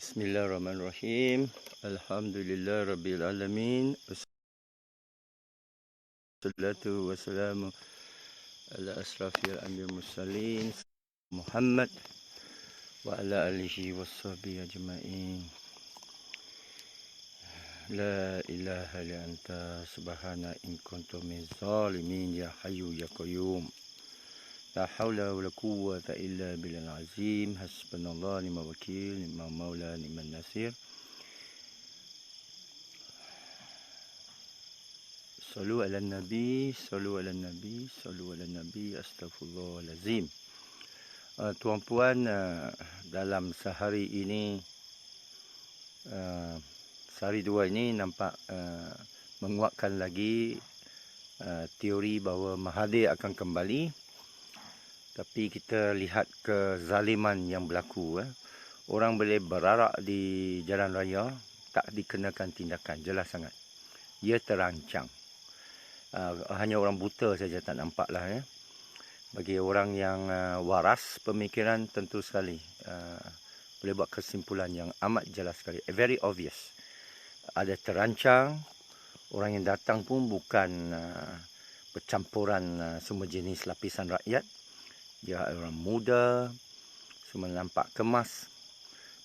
Bismillahirrahmanirrahim. Alhamdulillah Rabbil Alamin. Wassalatu wassalamu ala asrafil anbiya mursalin Muhammad wa ala alihi washabihi ajma'in. La ilaha illa anta subhana in kuntum minaz zalimin ya hayyu ya qayyum. La haula wala quwwata illa billahil azim. Hasbunallahu ni'mal wakil, ni'mal maula ni'man nasir. Sallu ala Nabi, sallu ala Nabi, sallu ala Nabi, astaghfirullahalazim. Tuan-puan, dalam sehari ini, sehari dua ini nampak menguatkan lagi teori bahawa Mahathir akan kembali. Tapi kita lihat kezaliman yang berlaku. Orang boleh berarak di jalan raya, tak dikenakan tindakan, jelas sangat. Ia terancang. Hanya orang buta saja tak nampak lah. Bagi orang yang waras pemikiran tentu sekali boleh buat kesimpulan yang amat jelas sekali. Very obvious. Ada terancang. Orang yang datang pun bukan bercampuran semua jenis lapisan rakyat. Dia orang muda, semua nampak kemas,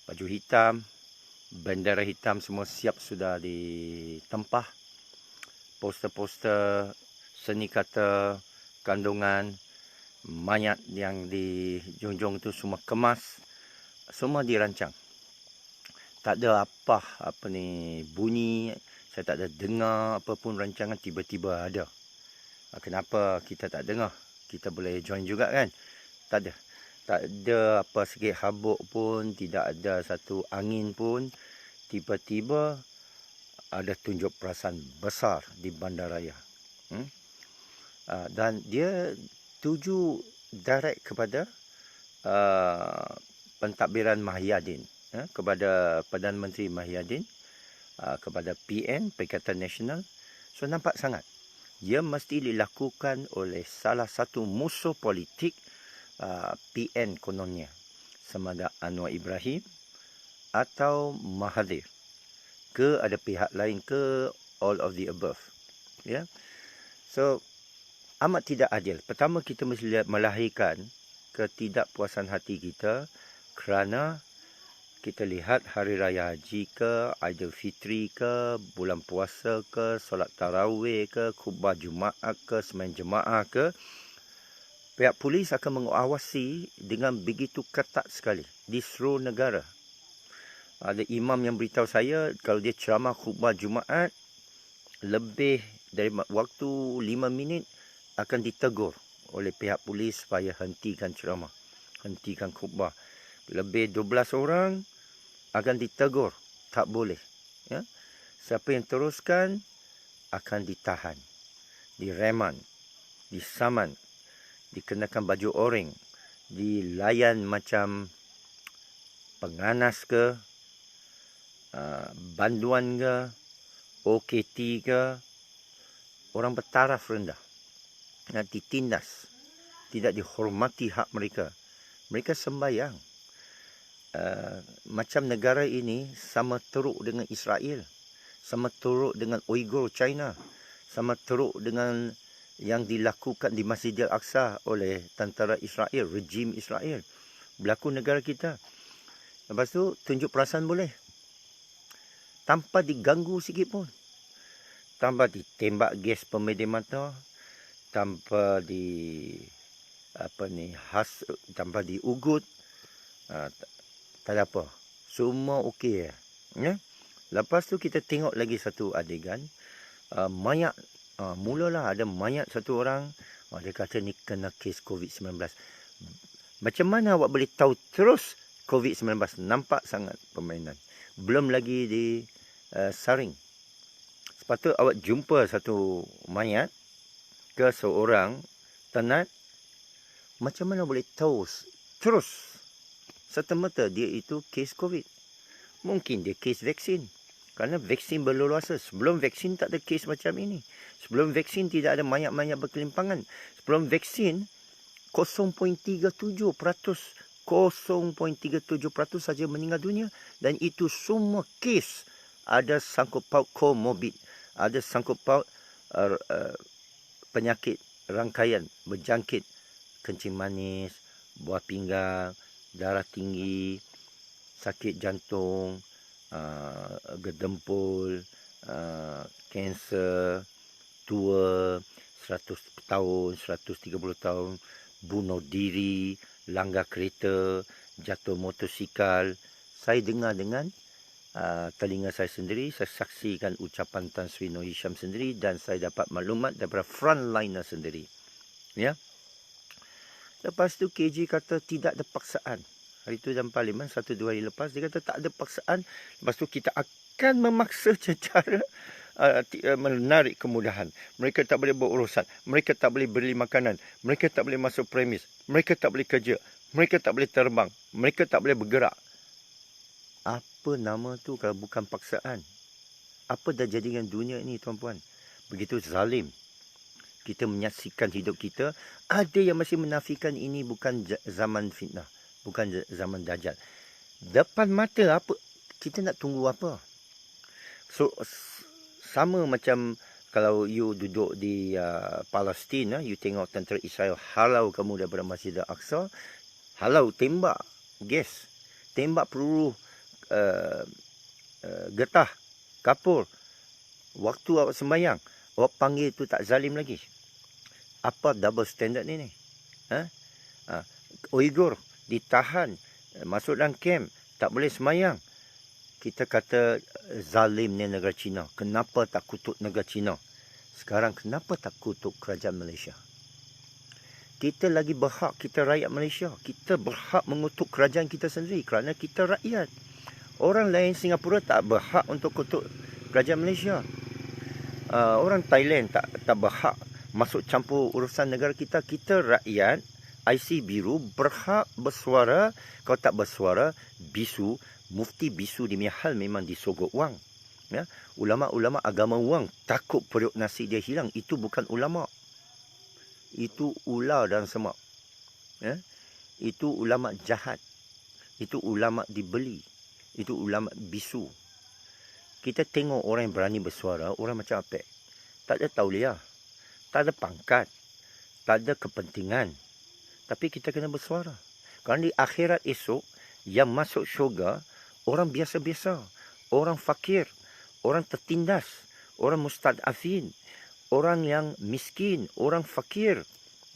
baju hitam, bendera hitam semua siap sudah ditempah. Poster-poster, seni kata, kandungan, mayat yang dijunjung itu semua kemas, semua dirancang. Tak ada apa ni bunyi, saya tak ada dengar apa pun rancangan tiba-tiba ada. Kenapa kita tak dengar? Kita boleh join juga kan? Tak ada. Tak ada apa sikit habuk pun, tidak ada satu angin pun. Tiba-tiba ada tunjuk perasan besar di bandaraya. Dan dia tuju direct kepada pentadbiran Mahyadin. Kepada Perdana Menteri Mahyadin, kepada PN, Perikatan Nasional. So nampak sangat. Ia mesti dilakukan oleh salah satu musuh politik PN kononnya. Sama ada Anwar Ibrahim atau Mahathir. Ke ada pihak lain ke all of the above. Ya. So amat tidak adil. Pertama kita mesti melahirkan ketidakpuasan hati kita kerana kita lihat Hari Raya Haji ke, Aidilfitri ke, bulan puasa ke, solat tarawih ke, khutbah Jumaat ke, semain jemaah ke, pihak polis akan mengawasi dengan begitu ketat sekali di seluruh negara. Ada imam yang beritahu saya kalau dia ceramah khutbah Jumaat lebih dari waktu 5 minit akan ditegur oleh pihak polis supaya hentikan ceramah, hentikan khutbah. Lebih 12 orang akan ditegur, tak boleh. Ya? Siapa yang teruskan akan ditahan, direman, disaman, dikenakan baju oreng, dilayan macam penganas ke, banduan ke, OKT ke, orang bertaraf rendah. Ditindas, tidak dihormati hak mereka. Mereka sembahyang. Macam negara ini sama teruk dengan Israel, sama teruk dengan Uyghur China, sama teruk dengan yang dilakukan di Masjidil Aqsa oleh tentera Israel, rejim Israel. Berlaku negara kita. Lepas tu tunjuk perasaan boleh, tanpa diganggu sikit pun, tanpa ditembak gas pemedih mata, tanpa tanpa diugut. Tak ada apa. Semua okey. Ya? Lepas tu kita tengok lagi satu adegan. Mayat. Mulalah ada mayat satu orang. Dia kata ni kena kes COVID-19. Macam mana awak boleh tahu terus COVID-19? Nampak sangat permainan. Belum lagi disaring. Sepatutnya awak jumpa satu mayat ke seorang tenat. Macam mana boleh tahu terus serta-merta dia itu kes COVID. Mungkin dia kes vaksin. Kerana vaksin berleluasa. Sebelum vaksin tak ada kes macam ini. Sebelum vaksin tidak ada mayat-mayat berkelimpangan. Sebelum vaksin 0.37% 0.37% saja meninggal dunia, dan itu semua kes ada sangkut paut komorbid, ada sangkut paut penyakit rangkaian berjangkit, kencing manis, buah pinggang, darah tinggi, sakit jantung, gedempul, kanser, tua, 100 tahun, 130 tahun, bunuh diri, langgar kereta, jatuh motosikal. Saya dengar dengan telinga saya sendiri, saya saksikan ucapan Tan Sri Noor Hisham sendiri, dan saya dapat maklumat daripada frontliner sendiri. Ya. Lepas tu KJ kata tidak ada paksaan. Hari tu dalam parlimen 1-2 hari lepas dia kata tak ada paksaan. Lepas tu kita akan memaksa secara menarik kemudahan. Mereka tak boleh berurusan. Mereka tak boleh beli makanan. Mereka tak boleh masuk premis. Mereka tak boleh kerja. Mereka tak boleh terbang. Mereka tak boleh bergerak. Apa nama tu kalau bukan paksaan? Apa dah jadi dengan dunia ini, tuan-puan? Begitu zalim. Kita menyaksikan hidup kita. Ada yang masih menafikan ini bukan zaman fitnah. Bukan zaman Dajjal. Depan mata apa? Kita nak tunggu apa? So, sama macam kalau you duduk di Palestin, you tengok tentera Israel halau kamu daripada Masjid Al-Aqsa, halau tembak gas, tembak peluru getah, kapur. Waktu awak sembahyang, awak panggil tu tak zalim lagi. Apa double standard ni? Uyghur ditahan, masuk dalam camp, tak boleh sembahyang. Kita kata zalim ni negara China. Kenapa tak kutuk negara China? Sekarang kenapa tak kutuk kerajaan Malaysia? Kita lagi berhak, kita rakyat Malaysia. Kita berhak mengutuk kerajaan kita sendiri kerana kita rakyat. Orang lain Singapura tak berhak untuk kutuk kerajaan Malaysia. Orang Thailand tak berhak masuk campur urusan negara kita. Kita rakyat, IC biru, berhak bersuara. Kalau tak bersuara, bisu. Mufti bisu di hal memang disogok wang. Ya? Ulama-ulama agama wang takut periuk nasi dia hilang. Itu bukan ulama. Itu ular dan semak. Ya? Itu ulama jahat. Itu ulama dibeli. Itu ulama bisu. Kita tengok orang yang berani bersuara, orang macam apa? Tak ada tauliah. Tak ada pangkat. Tak ada kepentingan. Tapi kita kena bersuara. Kerana di akhirat esok, yang masuk syurga, orang biasa-biasa, orang fakir, orang tertindas, orang mustadafin, orang yang miskin, orang fakir,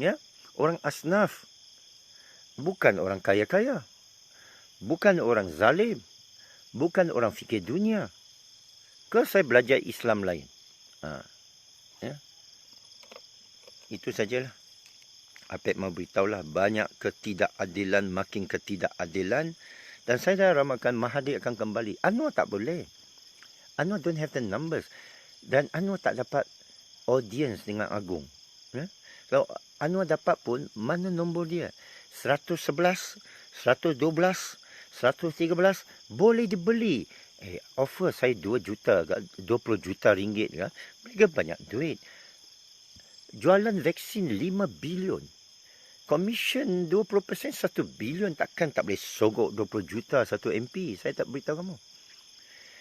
ya, orang asnaf. Bukan orang kaya-kaya. Bukan orang zalim. Bukan orang fikir dunia. Ke saya belajar Islam lain. Ya. Itu sajalah. Apek mau beritahulah, banyak ketidakadilan, makin ketidakadilan. Dan saya dah ramalkan Mahathir akan kembali. Anwar tak boleh. Anwar don't have the numbers. Dan Anwar tak dapat audience dengan Agung. Ya? Kalau Anwar dapat pun, mana nombor dia? 111, 112, 113, boleh dibeli. Offer saya 2 juta, 20 juta ringgit. Mereka banyak duit. Jualan vaksin 5 bilion. Commission 20%, 1 bilion. Takkan tak boleh sogok 20 juta satu MP. Saya tak beritahu kamu.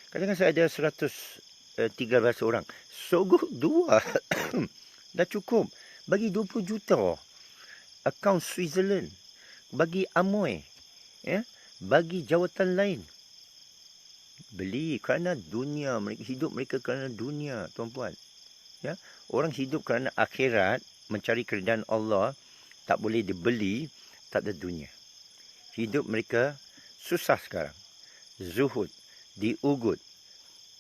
Kadang-kadang saya ada 13 orang. Sogok 2. Dah cukup. Bagi 20 juta. Akaun Switzerland. Bagi Amoy. Ya? Bagi jawatan lain. Beli kerana dunia. Hidup mereka kerana dunia, tuan-puan. Ya? Orang hidup kerana akhirat, mencari keridaan Allah, tak boleh dibeli, tak ada dunia. Hidup mereka susah sekarang. Zuhud, diugut.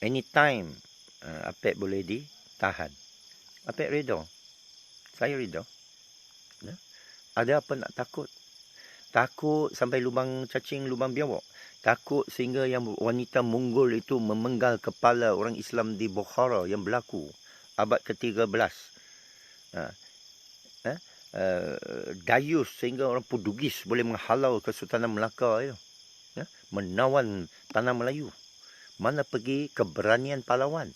Anytime, Apek boleh ditahan. Apek reda. Saya reda. Ya? Ada apa nak takut? Takut sampai lubang cacing, lubang biawak. Takut sehingga yang wanita Mongol itu memenggal kepala orang Islam di Bukhara yang berlaku abad ke-13. Dayus sehingga orang Portugis boleh menghalau Kesultanan Melaka itu. Ya? Menawan tanah Melayu. Mana pergi keberanian pahlawan.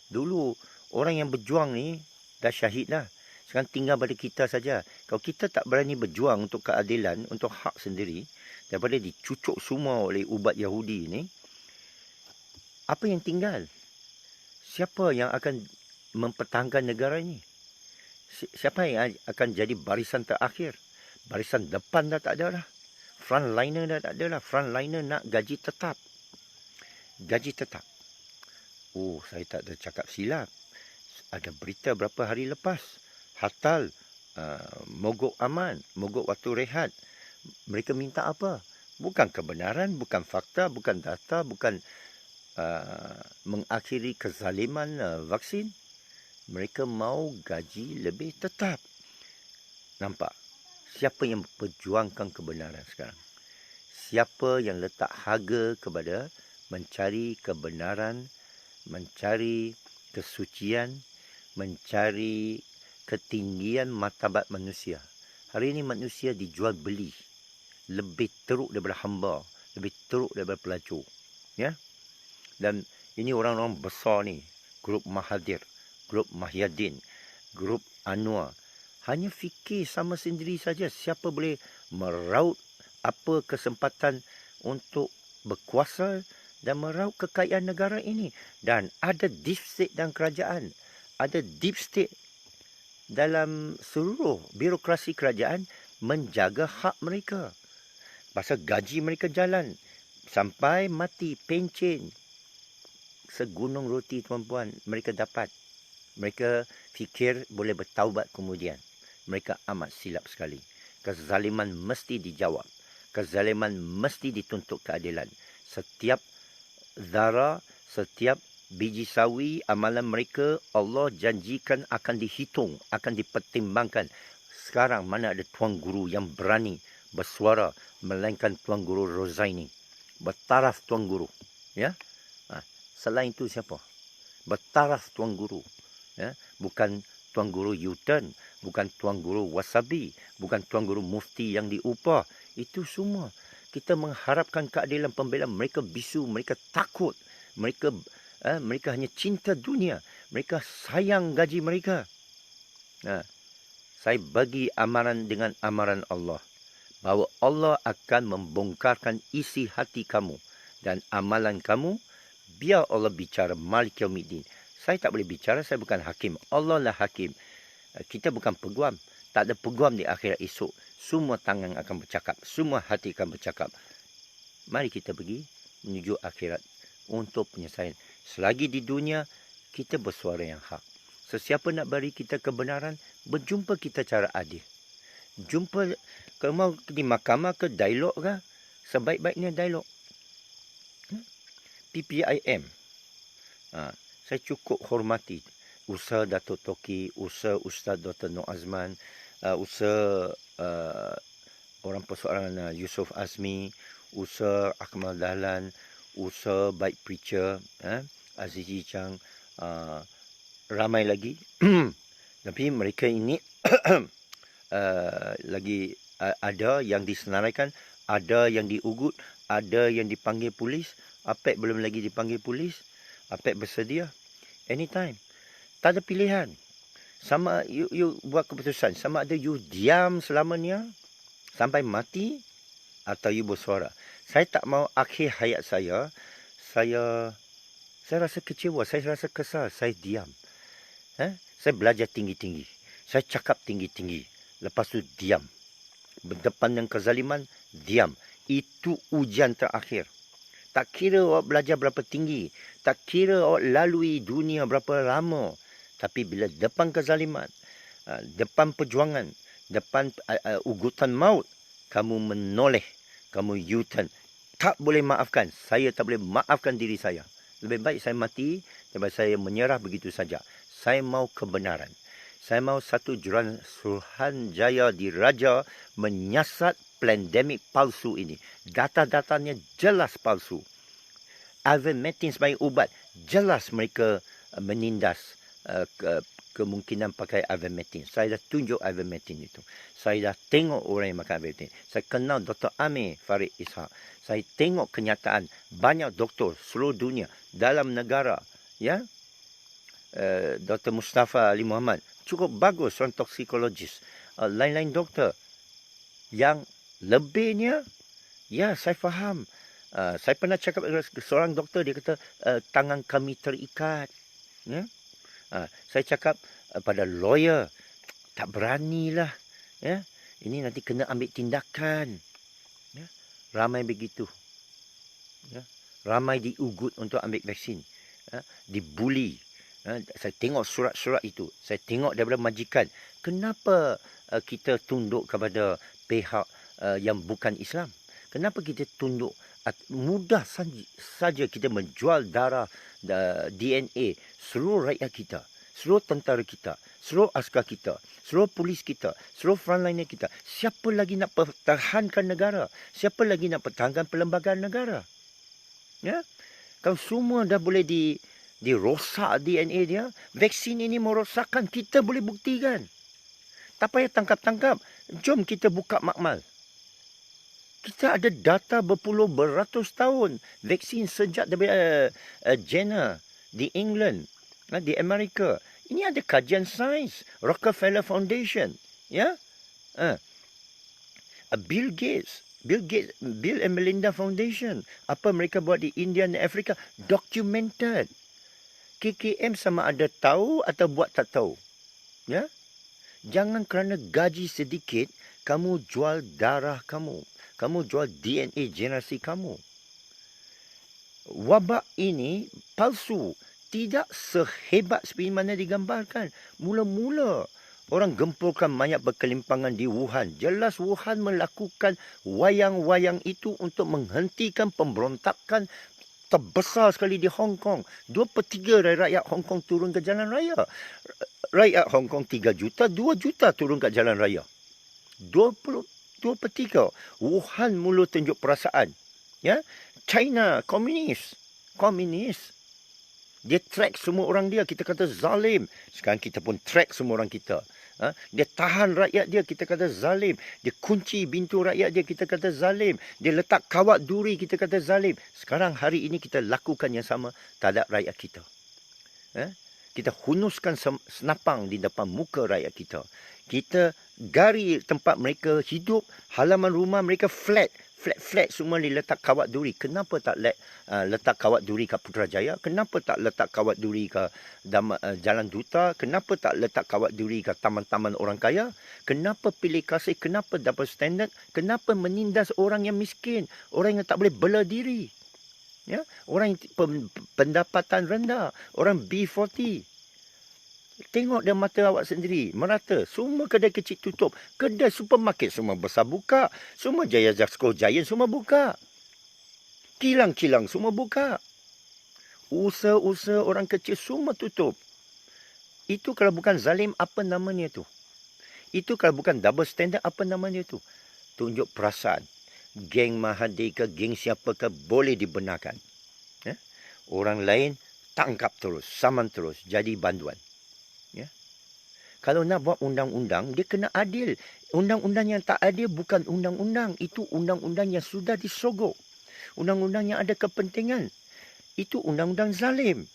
Dulu orang yang berjuang ni dah syahid dah. Sekarang tinggal pada kita saja. Kalau kita tak berani berjuang untuk keadilan, untuk hak sendiri, daripada dicucuk semua oleh ubat Yahudi ni, apa yang tinggal? Siapa yang akan mempertahankan negara ini? Siapa yang akan jadi barisan terakhir? Barisan depan dah tak ada dah. Frontliner dah tak ada dah. Frontliner nak gaji tetap. Gaji tetap. Oh, saya tak ada cakap silap. Ada berita berapa hari lepas. Hatal, mogok aman, mogok waktu rehat. Mereka minta apa? Bukan kebenaran, bukan fakta, bukan data, bukan mengakhiri kezaliman vaksin. Mereka mau gaji lebih tetap. Nampak? Siapa yang perjuangkan kebenaran sekarang? Siapa yang letak harga kepada mencari kebenaran, mencari kesucian, mencari ketinggian martabat manusia? Hari ini manusia dijual beli. Lebih teruk daripada hamba, lebih teruk daripada pelacur. Ya? Dan ini orang-orang besar ni, grup Mahathir, grup Mahyadin, grup Anwar, hanya fikir sama sendiri saja. Siapa boleh meraut apa kesempatan untuk berkuasa dan meraut kekayaan negara ini. Dan ada deep state dalam kerajaan. Ada deep state dalam seluruh birokrasi kerajaan menjaga hak mereka. Pasal gaji mereka jalan. Sampai mati, pencen. Segunung roti tuan-puan mereka dapat. Mereka fikir boleh bertaubat kemudian. Mereka amat silap sekali. Kezaliman mesti dijawab. Kezaliman mesti dituntut keadilan. Setiap zara, setiap biji sawi amalan mereka, Allah janjikan akan dihitung, akan dipertimbangkan. Sekarang mana ada tuan guru yang berani bersuara melainkan tuan guru Rozaini. Bertaraf tuan guru. Ya? Selain itu siapa? Bertaraf tuan guru. Ya? Bukan tuan guru U-turn, bukan tuan guru wasabi, bukan tuan guru mufti yang diupah. Itu semua. Kita mengharapkan keadilan pembelaan. Mereka bisu, mereka takut. Mereka hanya cinta dunia. Mereka sayang gaji mereka. Saya bagi amaran dengan amaran Allah. Bahawa Allah akan membongkarkan isi hati kamu. Dan amalan kamu, biar Allah bicara Malik Yaumiddin. Saya tak boleh bicara, saya bukan hakim. Allah lah hakim. Kita bukan peguam. Tak ada peguam di akhirat esok. Semua tangan akan bercakap. Semua hati akan bercakap. Mari kita pergi menuju akhirat untuk penyelesaian. Selagi di dunia, kita bersuara yang hak. Sesiapa nak beri kita kebenaran, berjumpa kita cara adil. Jumpa, kalau mau di mahkamah ke dialog ke, sebaik-baiknya dialog. PPIM. Saya cukup hormati usaha Datuk Toki, usaha Ustaz Dr. Noor Azman, usaha orang persoalan Yusof Azmi, usaha Akmal Dahlan, usaha Baik Preacher, Azizi Chang, ramai lagi. Tapi mereka ini lagi ada yang disenaraikan, ada yang diugut, ada yang dipanggil polis. APEC belum lagi dipanggil polis. APEC bersedia. Anytime. Tak ada pilihan. Sama you buat keputusan. Sama ada you diam selamanya sampai mati atau you bersuara. Saya tak mau akhir hayat saya rasa kecewa. Saya rasa kesal. Saya diam. Saya belajar tinggi-tinggi. Saya cakap tinggi-tinggi. Lepas tu diam. Berdepan dengan kezaliman, diam. Itu ujian terakhir. Tak kira awak belajar berapa tinggi. Tak kira awak lalui dunia berapa lama. Tapi bila depan kezaliman, depan perjuangan, depan ugutan maut, kamu menoleh, kamu U-turn. Tak boleh maafkan. Saya tak boleh maafkan diri saya. Lebih baik saya mati daripada saya menyerah begitu saja. Saya mau kebenaran. Saya mau satu juran Suruhanjaya diraja menyiasat pandemik palsu ini. Data-datanya jelas palsu. Ivermectin sebagai ubat, jelas mereka menindas kemungkinan pakai Ivermectin. Saya dah tunjuk Ivermectin itu. Saya dah tengok orang yang makan Ivermectin. Saya kenal Dr. Amir Farid Ishak. Saya tengok kenyataan banyak doktor seluruh dunia dalam negara, ya. Dr. Mustafa Ali Muhammad cukup bagus seorang toksikologis. Lain-lain doktor. Yang lebihnya, ya saya faham. Saya pernah cakap dengan seorang doktor, dia kata, tangan kami terikat. Ya? Saya cakap pada lawyer, tak beranilah. Ya? Ini nanti kena ambil tindakan. Ya? Ramai begitu. Ya? Ramai diugut untuk ambil vaksin. Dibuli. Saya tengok surat-surat itu. Saya tengok daripada majikan. Kenapa kita tunduk kepada pihak yang bukan Islam? Kenapa kita tunduk? Mudah saja kita menjual darah DNA seluruh rakyat kita, seluruh tentera kita, seluruh askar kita, seluruh polis kita, seluruh frontliner kita. Siapa lagi nak pertahankan negara? Siapa lagi nak pertahankan perlembagaan negara? Ya? Kalau semua dah boleh dirosak DNA dia, vaksin ini merosakkan, kita boleh buktikan. Tak payah tangkap-tangkap. Jom kita buka makmal. Kita ada data beratus tahun. Vaksin sejak daripada Jenner di England, di Amerika. Ini ada kajian sains. Rockefeller Foundation. Ya? Bill and Melinda Foundation. Apa mereka buat di India dan Afrika. Documented. KKM sama ada tahu atau buat tak tahu. Ya? Jangan kerana gaji sedikit, kamu jual darah kamu. Kamu jual DNA generasi kamu. Wabak ini palsu. Tidak sehebat seperti mana digambarkan. Mula-mula orang gempurkan mayat berkelimpangan di Wuhan. Jelas Wuhan melakukan wayang-wayang itu untuk menghentikan pemberontakan terbesar sekali di Hong Kong. 2/3 dari rakyat Hong Kong turun ke jalan raya. Rakyat Hong Kong 3 juta, 2 juta turun ke jalan raya. 2/3. Wuhan mula tunjuk perasaan. Ya, China komunis. Dia track semua orang dia, kita kata zalim. Sekarang kita pun track semua orang kita. Dia tahan rakyat dia, kita kata zalim. Dia kunci pintu rakyat dia, kita kata zalim. Dia letak kawat duri, kita kata zalim. Sekarang hari ini kita lakukan yang sama terhadap rakyat kita. Kita hunuskan senapang di depan muka rakyat kita. Kita gari tempat mereka hidup, halaman rumah mereka flat semua diletak kawat duri. Kenapa tak letak kawat duri kat Putrajaya? Kenapa tak letak kawat duri kat Jalan Duta? Kenapa tak letak kawat duri kat taman-taman orang kaya? Kenapa pilih kasih? Kenapa double standard? Kenapa menindas orang yang miskin? Orang yang tak boleh bela diri? Ya? Orang yang pendapatan rendah, orang B40. Tengok dia mata awak sendiri, merata. Semua kedai kecil tutup. Kedai supermarket semua besar buka. Semua Jaya Jasko Giant semua buka. Kilang-kilang semua buka. Usaha-usaha orang kecil semua tutup. Itu kalau bukan zalim, apa namanya tu? Itu kalau bukan double standard, apa namanya tu? Tunjuk perasaan. Geng Mahathir ke, geng siapa ke, boleh dibenarkan. Orang lain tangkap terus, saman terus, jadi banduan. Kalau nak buat undang-undang, dia kena adil. Undang-undang yang tak adil bukan undang-undang. Itu undang-undang yang sudah disogok. Undang-undang yang ada kepentingan. Itu undang-undang zalim.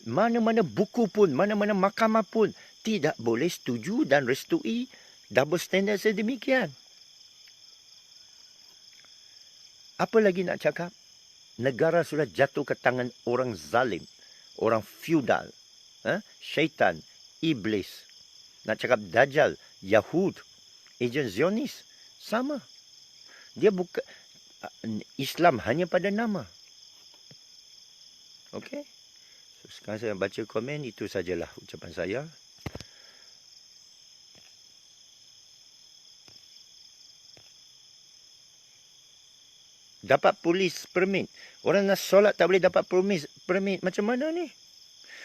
Mana-mana buku pun, mana-mana mahkamah pun tidak boleh setuju dan restui double standard sedemikian. Apa lagi nak cakap? Negara sudah jatuh ke tangan orang zalim. Orang feudal. Syaitan. Iblis. Nak cakap Dajjal, Yahud, ejen Zionis, sama. Dia bukan Islam hanya pada nama. Okey. So, sekarang saya baca komen, itu sajalah ucapan saya. Dapat polis permit. Orang nak solat tak boleh dapat permit. Macam mana ni?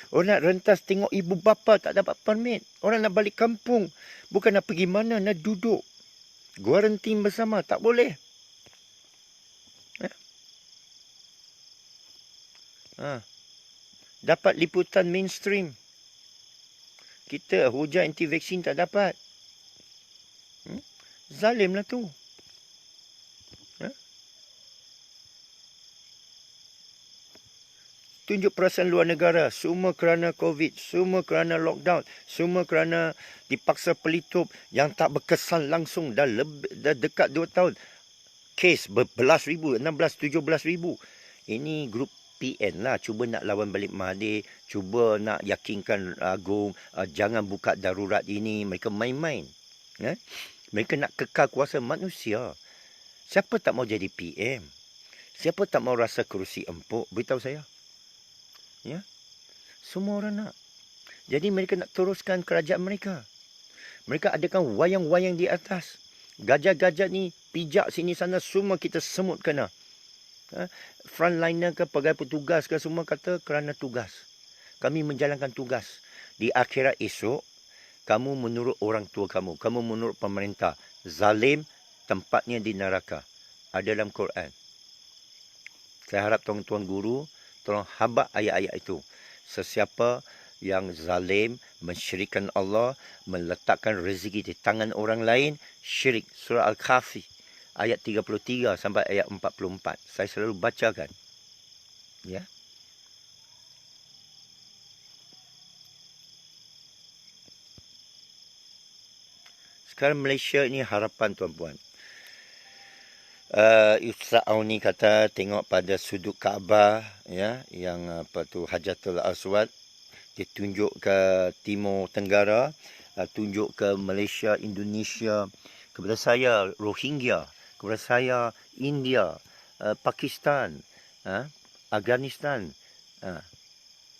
Orang nak rentas tengok ibu bapa tak dapat permit. Orang nak balik kampung. Bukan nak pergi mana, nak duduk. Kuarantin bersama, tak boleh. Dapat liputan mainstream. Kita hujah anti vaksin tak dapat. Zalim lah tu. tunjuk perasaan luar negara. Semua kerana COVID, semua kerana lockdown, semua kerana dipaksa pelitup yang tak berkesan langsung dah dekat 2 tahun. Kes berbelas ribu, 16, 17 ribu. Ini grup PN lah, cuba nak lawan balik Mahathir, cuba nak yakinkan Agong, jangan buka darurat ini. Mereka main-main. Mereka nak kekal kuasa manusia. Siapa tak mau jadi PM? Siapa tak mau rasa kerusi empuk? Beritahu saya. Ya, semua orang nak. Jadi mereka nak teruskan kerajaan mereka. Mereka adakan wayang-wayang di atas. Gajah-gajah ni pijak sini sana, semua kita semut kena. Frontliner ke, pegawai petugas ke, semua kata kerana tugas. Kami menjalankan tugas. Di akhirat esok, kamu menurut orang tua kamu. Kamu menurut pemerintah. Zalim, tempatnya di neraka. Ada dalam Quran. Saya harap tuan-tuan guru, tolong habaq ayat-ayat itu. Sesiapa yang zalim, mensyirikkan Allah, meletakkan rezeki di tangan orang lain, syirik. Surah Al-Kahfi, ayat 33 sampai ayat 44. Saya selalu bacakan. Ya. Sekarang Malaysia ini harapan tuan-puan. Ustaz Auni kata tengok pada sudut Kaabah, ya, yang Hajarul Aswad, dia tunjuk ke Timur Tenggara, tunjuk ke Malaysia, Indonesia, kepada saya Rohingya, kepada saya India, Pakistan, Afghanistan.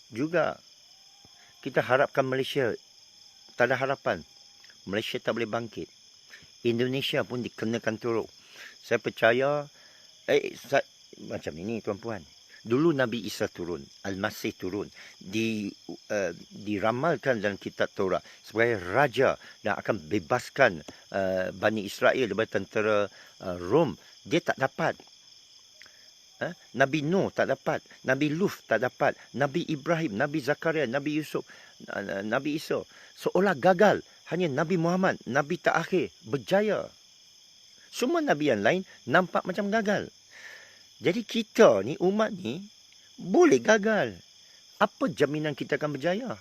Juga kita harapkan Malaysia tak ada harapan. Malaysia tak boleh bangkit. Indonesia pun dikenakan teruk. Saya percaya, macam ini tuan-puan. Dulu Nabi Isa turun, Al-Masih turun. Diramalkan dalam kitab Taurat sebagai raja dan akan bebaskan Bani Israel daripada tentera Rom. Dia tak dapat. Nabi Nuh tak dapat. Nabi Lut tak dapat. Nabi Ibrahim, Nabi Zakaria, Nabi Yusuf, Nabi Isa. Seolah gagal. Hanya Nabi Muhammad, Nabi terakhir, berjaya. Semua Nabi yang lain nampak macam gagal. Jadi kita ni, umat ni, boleh gagal. Apa jaminan kita akan berjaya?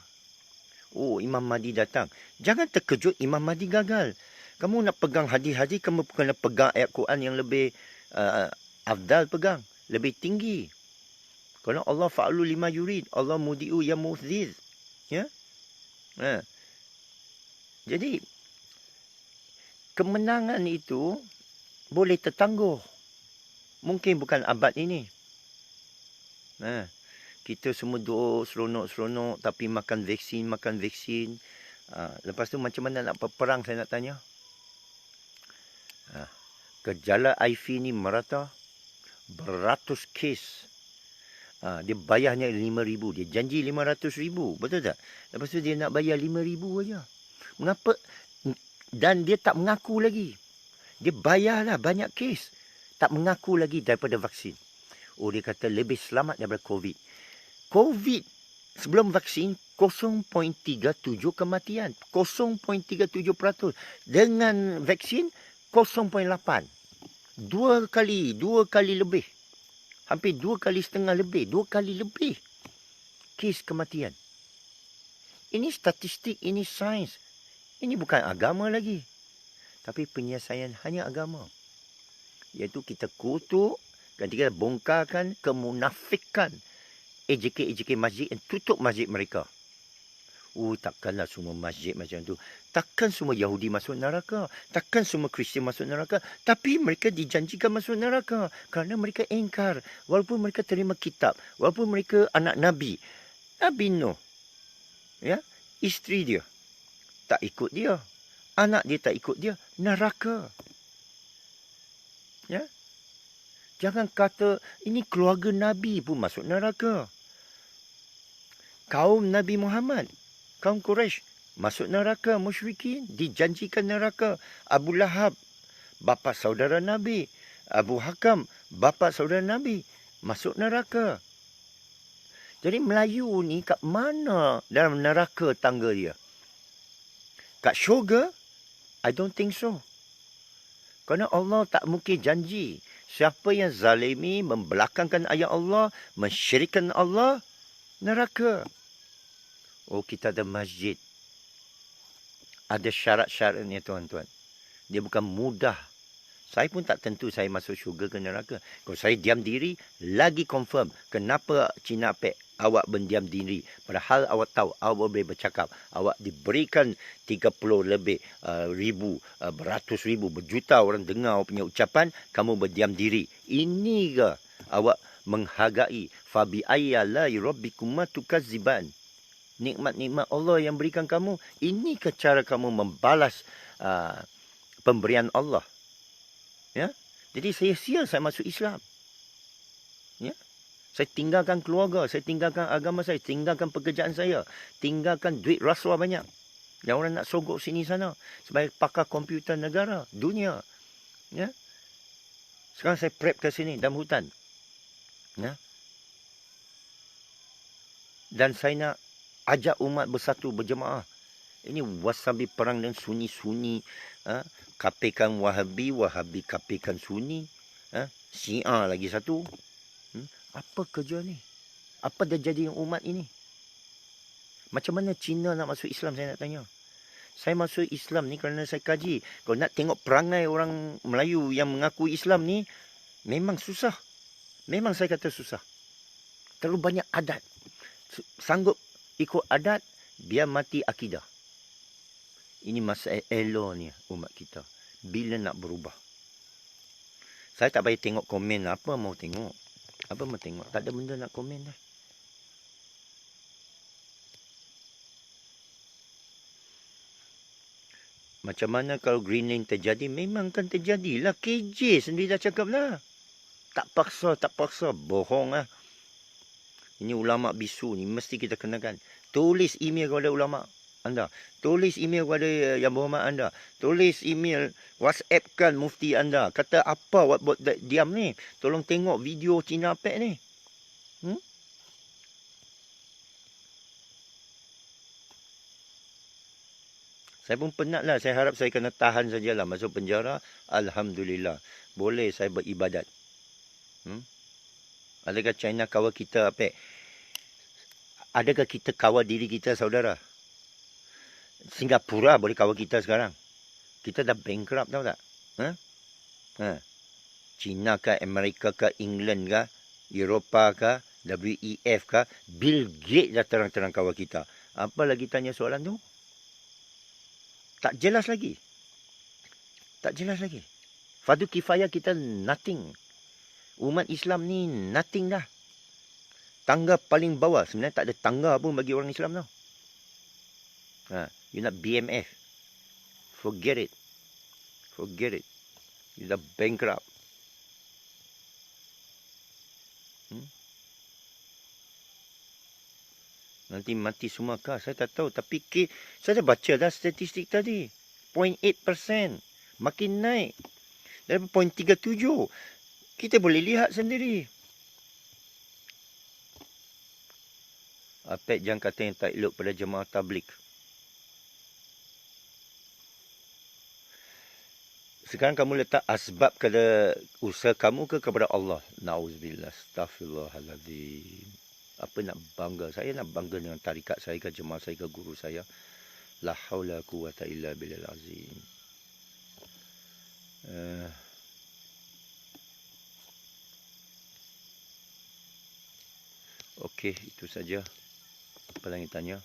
Oh, Imam Mahdi datang. Jangan terkejut Imam Mahdi gagal. Kamu nak pegang hadis-hadis, kamu kena pegang ayat Quran yang lebih afdal pegang. Lebih tinggi. Kerana Allah fa'alu lima yurid. Allah mudi'u ya mu'ziz. Ya? Jadi, kemenangan itu boleh tertangguh. Mungkin bukan abad ini. Kita semua duduk seronok-seronok tapi makan vaksin. Lepas tu macam mana nak berperang, saya nak tanya. Gejala HIV ni merata. Beratus kes. Dia bayarnya 5,000. Dia janji 500,000. Betul tak? Lepas tu dia nak bayar 5,000 aja. Mengapa? Dan dia tak mengaku lagi. Dia bayarlah banyak kes. Tak mengaku lagi daripada vaksin. Oh, dia kata lebih selamat daripada COVID. COVID sebelum vaksin 0.37 kematian. 0.37%. Dengan vaksin 0.8. Dua kali lebih. Hampir 2,5 kali lebih. 2 kali lebih kes kematian. Ini statistik, ini sains. Ini bukan agama lagi. Tapi penyelesaian hanya agama. Iaitu kita kutuk dan kita bongkarkan kemunafikan AJK masjid dan tutup masjid mereka. Takkanlah semua masjid macam tu. Takkan semua Yahudi masuk neraka. Takkan semua Kristian masuk neraka. Tapi mereka dijanjikan masuk neraka. Kerana mereka ingkar. Walaupun mereka terima kitab. Walaupun mereka anak Nabi. Nabi Nuh. Ya, isteri dia tak ikut dia. Anak dia tak ikut dia. Neraka. Ya. Jangan kata ini keluarga Nabi pun masuk neraka. Kaum Nabi Muhammad, kaum Quraisy masuk neraka, musyrikin dijanjikan neraka. Abu Lahab, bapa saudara Nabi. Abu Hakam, bapa saudara Nabi, masuk neraka. Jadi Melayu ni kat mana dalam neraka tangga dia? Kat syurga? I don't think so. Kerana Allah tak mungkin janji. Siapa yang zalimi, membelakangkan ayat Allah, mensyirikkan Allah, Neraka. Oh, kita ada masjid. Ada syarat-syaratnya, tuan-tuan. Dia bukan mudah. Saya pun tak tentu saya masuk syurga ke neraka. Kalau saya diam diri, lagi confirm. Kenapa Cina Pek awak berdiam diri? Padahal awak tahu, awak boleh bercakap. Awak diberikan 30 lebih ribu, beratus ribu, berjuta orang dengar awak punya ucapan, kamu berdiam diri. Ini ke awak menghargai? Fabi ayyalai rabbikuma tukazziban. Nikmat-nikmat Allah yang berikan kamu. Ini ke cara kamu membalas pemberian Allah. Ya, jadi sia-sia saya masuk Islam. Ya, saya tinggalkan keluarga, saya tinggalkan agama saya, tinggalkan pekerjaan saya, tinggalkan duit rasuah banyak. Yang orang nak sogok sini sana sebagai pakar komputer negara, dunia. Ya, sekarang saya prep ke sini dalam hutan. Ya, dan saya nak ajak umat bersatu berjemaah. Ini wasabi perang dengan Sunni-Sunni. Kapikan Wahabi, Wahabi kapikan Sunni. Syiah lagi satu. Apa kerja ni? Apa dah jadi umat ini? Macam mana Cina nak masuk Islam, saya nak tanya. Saya masuk Islam ni kerana saya kaji. Kalau nak tengok perangai orang Melayu yang mengakui Islam ni, memang susah. Memang saya kata susah. Terlalu banyak adat. Sanggup ikut adat, biar mati akidah. Ini masalah eloknya umat kita. Bila nak berubah? Saya tak payah tengok komen. Apa mau tengok? Apa mau tengok? Tak ada benda nak komen dah. Macam mana kalau Greenland terjadi? Memang kan terjadilah. KJ sendiri dah cakap lah. Tak paksa. Bohong lah. Ini ulama' bisu ni. Mesti kita kenakan. Tulis email kepada ulama' anda. Tulis email kepada Yang Berhormat anda. Tulis email, WhatsAppkan mufti anda. Kata apa awak buat diam ni? Tolong tengok video Cina Pek ni. Saya pun penat lah. Saya harap saya kena tahan sajalah. Masuk penjara. Alhamdulillah. Boleh saya beribadat. Adakah China kawal kita, Pek? Adakah kita kawal diri kita, saudara? Singapura boleh kawal kita sekarang. Kita dah bankrupt, tahu tak? China ke, Amerika ke, England ke, Eropah ke, WEF ke, Bill Gates dah terang-terang kawal kita. Apa lagi tanya soalan tu? Tak jelas lagi. Fardu kifayah kita nothing. Umat Islam ni nothing dah. Tangga paling bawah. Sebenarnya tak ada tangga pun bagi orang Islam tau. You nak BMF. Forget it. You dah bankrupt. Nanti mati semua kah? Saya tak tahu. Tapi saya dah baca dah statistik tadi. 0.8%. Makin naik. Dari 0.37. Kita boleh lihat sendiri. Apek jangan kata yang tak elok pada jemaah tabligh. Sekarang kamu letak asbab kepada usaha kamu ke kepada Allah? Na'udzubillah. Astaghfirullahaladzim. Apa nak bangga? Saya nak bangga dengan tarikat saya ke jemaah saya ke guru saya. La haula quwata illa billahil azim. Okey, itu saja. Apa lagi tanya?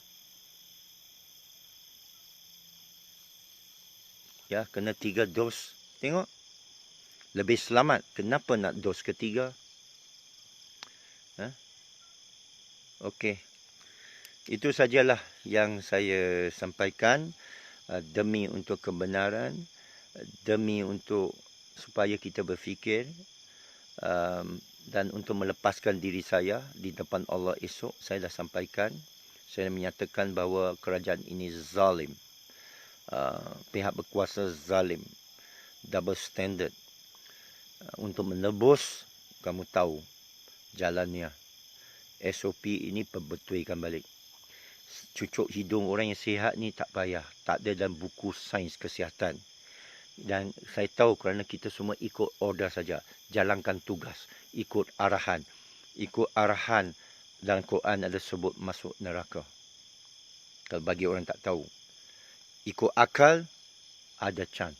Ya, kena 3 dos. Tengok. Lebih selamat. Kenapa nak dos ketiga? Okey. Itu sajalah yang saya sampaikan. Demi untuk kebenaran. Demi untuk supaya kita berfikir. Dan untuk melepaskan diri saya di depan Allah esok. Saya dah sampaikan. Saya menyatakan bahawa kerajaan ini zalim. Pihak berkuasa zalim. Double standard. Untuk menebus, kamu tahu jalannya. SOP ini perbetulkan balik. Cucuk hidung orang yang sihat ni tak payah. Tak ada dalam buku sains kesihatan. Dan saya tahu kerana kita semua ikut order saja. Jalankan tugas. Ikut arahan. dalam Quran ada sebut masuk neraka. Kalau bagi orang tak tahu. Ikut akal, ada chance.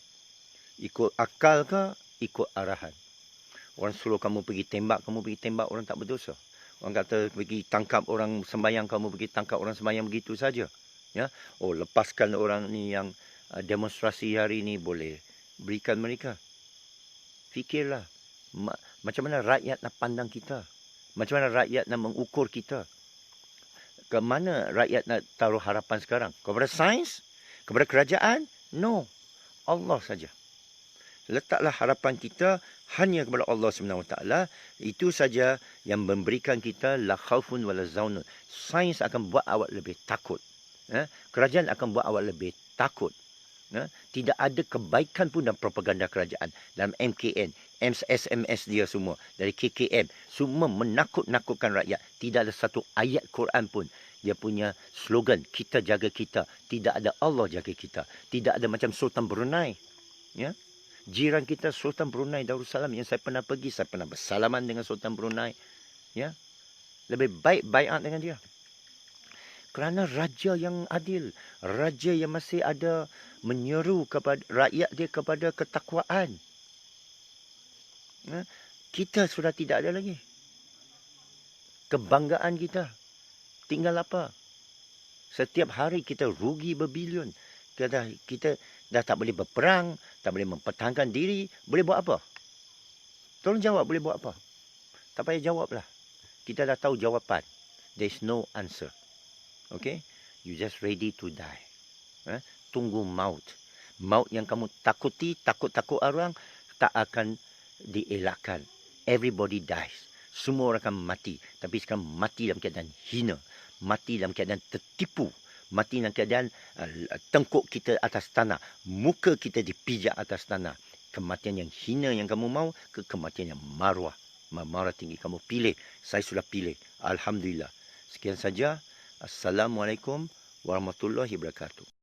Ikut akal ke, ikut arahan. Orang suruh kamu pergi tembak, orang tak berdosa. Orang kata pergi tangkap orang sembahyang, kamu pergi tangkap orang sembahyang begitu saja. Ya, oh lepaskan orang ni yang demonstrasi hari ni, boleh berikan mereka. Fikirlah, macam mana rakyat nak pandang kita? Macam mana rakyat nak mengukur kita? Ke mana rakyat nak taruh harapan sekarang? Kepada sains? Kepada kerajaan? No. Allah saja. Letaklah harapan kita hanya kepada Allah SWT. Itu saja yang memberikan kita la khaufun wala zaunun. Sains akan buat awak lebih takut. Kerajaan akan buat awak lebih takut. Tidak ada kebaikan pun dalam propaganda kerajaan. Dalam MKN, SMS dia semua, dari KKM, semua menakut-nakutkan rakyat. Tidak ada satu ayat Quran pun. Dia punya slogan, kita jaga kita. Tidak ada Allah jaga kita. Tidak ada macam Sultan Brunei. Ya, jiran kita Sultan Brunei Darussalam yang saya pernah pergi, saya pernah bersalaman dengan Sultan Brunei. Ya, lebih baik baiat dengan dia. Kerana raja yang adil, raja yang masih ada menyeru kepada rakyat dia kepada ketakwaan. Kita sudah tidak ada lagi. Kebanggaan kita tinggal apa? Setiap hari kita rugi berbilion. Kita dah tak boleh berperang, tak boleh mempertahankan diri. Boleh buat apa? Tolong jawab, boleh buat apa? Tak payah jawablah. Kita dah tahu jawapan. There is no answer. Okay? You just ready to die. Tunggu maut. Maut yang kamu takuti, takut-takut orang, tak akan dielakkan. Everybody dies. Semua orang akan mati. Tapi sekarang mati dalam keadaan hina. Mati dalam keadaan tertipu. Mati dalam keadaan tengkuk kita atas tanah. Muka kita dipijak atas tanah. Kematian yang hina yang kamu mau, ke kematian yang maruah. Marah tinggi. Kamu pilih. Saya sudah pilih. Alhamdulillah. Sekian saja. Assalamualaikum warahmatullahi wabarakatuh.